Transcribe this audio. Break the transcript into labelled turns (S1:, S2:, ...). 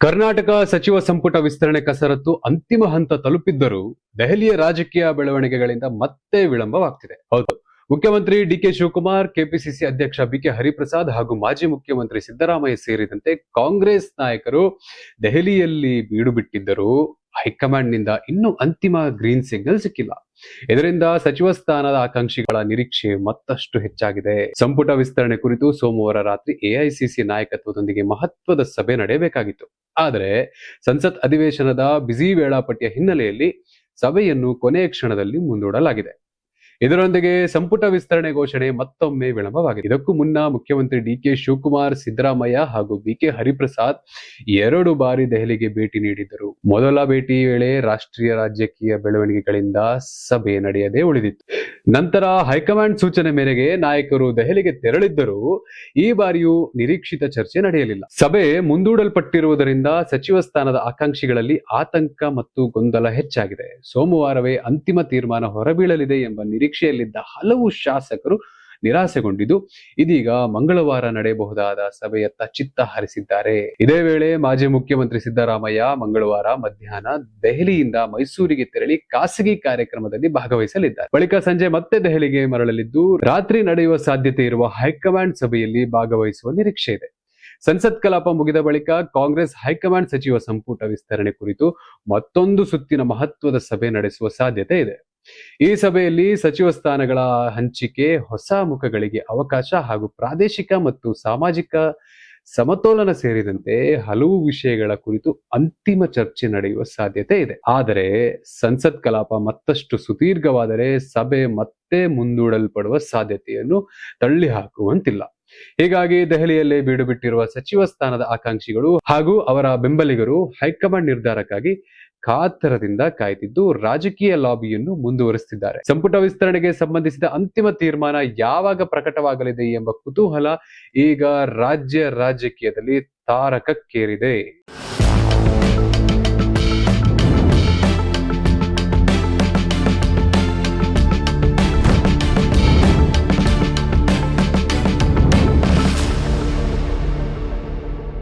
S1: ಕರ್ನಾಟಕ ಸಚಿವ ಸಂಪುಟ ವಿಸ್ತರಣೆ ಕಸರತ್ತು ಅಂತಿಮ ಹಂತ ತಲುಪಿದ್ದರೂ ದೆಹಲಿಯ ರಾಜಕೀಯ ಬೆಳವಣಿಗೆಗಳಿಂದ ಮತ್ತೆ ವಿಳಂಬವಾಗ್ತಿದೆ. ಹೌದು, ಮುಖ್ಯಮಂತ್ರಿ ಡಿಕೆ ಶಿವಕುಮಾರ್, ಕೆಪಿಸಿಸಿ ಅಧ್ಯಕ್ಷ ಬಿಕೆ ಹರಿಪ್ರಸಾದ್ ಹಾಗೂ ಮಾಜಿ ಮುಖ್ಯಮಂತ್ರಿ ಸಿದ್ದರಾಮಯ್ಯ ಸೇರಿದಂತೆ ಕಾಂಗ್ರೆಸ್ ನಾಯಕರು ದೆಹಲಿಯಲ್ಲಿ ಬೀಡು ಬಿಟ್ಟಿದ್ದರೂ ಹೈಕಮಾಂಡ್ ನಿಂದ ಇನ್ನೂ ಅಂತಿಮ ಗ್ರೀನ್ ಸಿಗ್ನಲ್ ಸಿಕ್ಕಿಲ್ಲ. ಇದರಿಂದ ಸಚಿವ ಸ್ಥಾನದ ಆಕಾಂಕ್ಷಿಗಳ ನಿರೀಕ್ಷೆ ಮತ್ತಷ್ಟು ಹೆಚ್ಚಾಗಿದೆ. ಸಂಪುಟ ವಿಸ್ತರಣೆ ಕುರಿತು ಸೋಮವಾರ ರಾತ್ರಿ ಎಐಸಿಸಿ ನಾಯಕತ್ವದೊಂದಿಗೆ ಮಹತ್ವದ ಸಭೆ ನಡೆಯಬೇಕಾಗಿತ್ತು. ಆದರೆ ಸಂಸತ್ ಅಧಿವೇಶನದ ಬ್ಯುಸಿ ವೇಳಾಪಟ್ಟಿಯ ಹಿನ್ನೆಲೆಯಲ್ಲಿ ಸಭೆಯನ್ನು ಕೊನೆಯ ಕ್ಷಣದಲ್ಲಿ ಮುಂದೂಡಲಾಗಿದೆ. ಇದರೊಂದಿಗೆ ಸಂಪುಟ ವಿಸ್ತರಣೆ ಘೋಷಣೆ ಮತ್ತೊಮ್ಮೆ ವಿಳಂಬವಾಗಿದೆ. ಇದಕ್ಕೂ ಮುನ್ನ ಮುಖ್ಯಮಂತ್ರಿ ಡಿಕೆ ಶಿವಕುಮಾರ್, ಸಿದ್ದರಾಮಯ್ಯ ಹಾಗೂ ಬಿಕೆ ಹರಿಪ್ರಸಾದ್ 2 ಬಾರಿ ದೆಹಲಿಗೆ ಭೇಟಿ ನೀಡಿದ್ದರು. ಮೊದಲ ಭೇಟಿ ವೇಳೆ ರಾಷ್ಟ್ರೀಯ ರಾಜಕೀಯ ಬೆಳವಣಿಗೆಗಳಿಂದ ಸಭೆ ನಡೆಯದೆ ಉಳಿದಿತ್ತು. ನಂತರ ಹೈಕಮಾಂಡ್ ಸೂಚನೆ ಮೇರೆಗೆ ನಾಯಕರು ದೆಹಲಿಗೆ ತೆರಳಿದ್ದರೂ ಈ ಬಾರಿಯೂ ನಿರೀಕ್ಷಿತ ಚರ್ಚೆ ನಡೆಯಲಿಲ್ಲ. ಸಭೆ ಮುಂದೂಡಲ್ಪಟ್ಟಿರುವುದರಿಂದ ಸಚಿವ ಸ್ಥಾನದ ಆಕಾಂಕ್ಷಿಗಳಲ್ಲಿ ಆತಂಕ ಮತ್ತು ಗೊಂದಲ ಹೆಚ್ಚಾಗಿದೆ. ಸೋಮವಾರವೇ ಅಂತಿಮ ತೀರ್ಮಾನ ಹೊರಬೀಳಲಿದೆ ಎಂಬ ನಿರೀಕ್ಷೆಯಲ್ಲಿದ್ದ ಹಲವು ಶಾಸಕರು ನಿರಾಸೆಗೊಂಡಿದ್ದು ಇದೀಗ ಮಂಗಳವಾರ ನಡೆಯಬಹುದಾದ ಸಭೆಯತ್ತ ಚಿತ್ತ ಹರಿಸಿದ್ದಾರೆ. ಇದೇ ವೇಳೆ ಮಾಜಿ ಮುಖ್ಯಮಂತ್ರಿ ಸಿದ್ದರಾಮಯ್ಯ ಮಂಗಳವಾರ ಮಧ್ಯಾಹ್ನ ದೆಹಲಿಯಿಂದ ಮೈಸೂರಿಗೆ ತೆರಳಿ ಖಾಸಗಿ ಕಾರ್ಯಕ್ರಮದಲ್ಲಿ ಭಾಗವಹಿಸಲಿದ್ದಾರೆ. ಬಳಿಕ ಸಂಜೆ ಮತ್ತೆ ದೆಹಲಿಗೆ ಮರಳಲಿದ್ದು ರಾತ್ರಿ ನಡೆಯುವ ಸಾಧ್ಯತೆ ಇರುವ ಹೈಕಮಾಂಡ್ ಸಭೆಯಲ್ಲಿ ಭಾಗವಹಿಸುವ ನಿರೀಕ್ಷೆ ಇದೆ. ಸಂಸತ್ ಕಲಾಪ ಮುಗಿದ ಬಳಿಕ ಕಾಂಗ್ರೆಸ್ ಹೈಕಮಾಂಡ್ ಸಚಿವ ಸಂಪುಟ ವಿಸ್ತರಣೆ ಕುರಿತು ಮತ್ತೊಂದು ಸುತ್ತಿನ ಮಹತ್ವದ ಸಭೆ ನಡೆಸುವ ಸಾಧ್ಯತೆ ಇದೆ. ಈ ಸಭೆಯಲ್ಲಿ ಸಚಿವ ಸ್ಥಾನಗಳ ಹಂಚಿಕೆ, ಹೊಸ ಮುಖಗಳಿಗೆ ಅವಕಾಶ ಹಾಗೂ ಪ್ರಾದೇಶಿಕ ಮತ್ತು ಸಾಮಾಜಿಕ ಸಮತೋಲನ ಸೇರಿದಂತೆ ಹಲವು ವಿಷಯಗಳ ಕುರಿತು ಅಂತಿಮ ಚರ್ಚೆ ನಡೆಯುವ ಸಾಧ್ಯತೆ ಇದೆ. ಆದರೆ ಸಂಸತ್ ಕಲಾಪ ಮತ್ತಷ್ಟು ಸುದೀರ್ಘವಾದರೆ ಸಭೆ ಮತ್ತೆ ಮುಂದೂಡಲ್ಪಡುವ ಸಾಧ್ಯತೆಯನ್ನು ತಳ್ಳಿ ಹಾಕುವಂತಿಲ್ಲ. ಹೀಗಾಗಿ ದೆಹಲಿಯಲ್ಲೇ ಬೀಡು ಬಿಟ್ಟಿರುವ ಸಚಿವ ಸ್ಥಾನದ ಆಕಾಂಕ್ಷಿಗಳು ಹಾಗೂ ಅವರ ಬೆಂಬಲಿಗರು ಹೈಕಮಾಂಡ್ ನಿರ್ಧಾರಕ್ಕಾಗಿ ಕಾತರದಿಂದ ಕಾಯ್ದಿದ್ದು ರಾಜಕೀಯ ಲಾಬಿಯನ್ನು ಮುಂದುವರಿಸುತ್ತಿದ್ದಾರೆ. ಸಂಪುಟ ವಿಸ್ತರಣೆಗೆ ಸಂಬಂಧಿಸಿದ ಅಂತಿಮ ತೀರ್ಮಾನ ಯಾವಾಗ ಪ್ರಕಟವಾಗಲಿದೆ ಎಂಬ ಕುತೂಹಲ ಈಗ ರಾಜ್ಯ ರಾಜಕೀಯದಲ್ಲಿ ತಾರಕಕ್ಕೇರಿದೆ.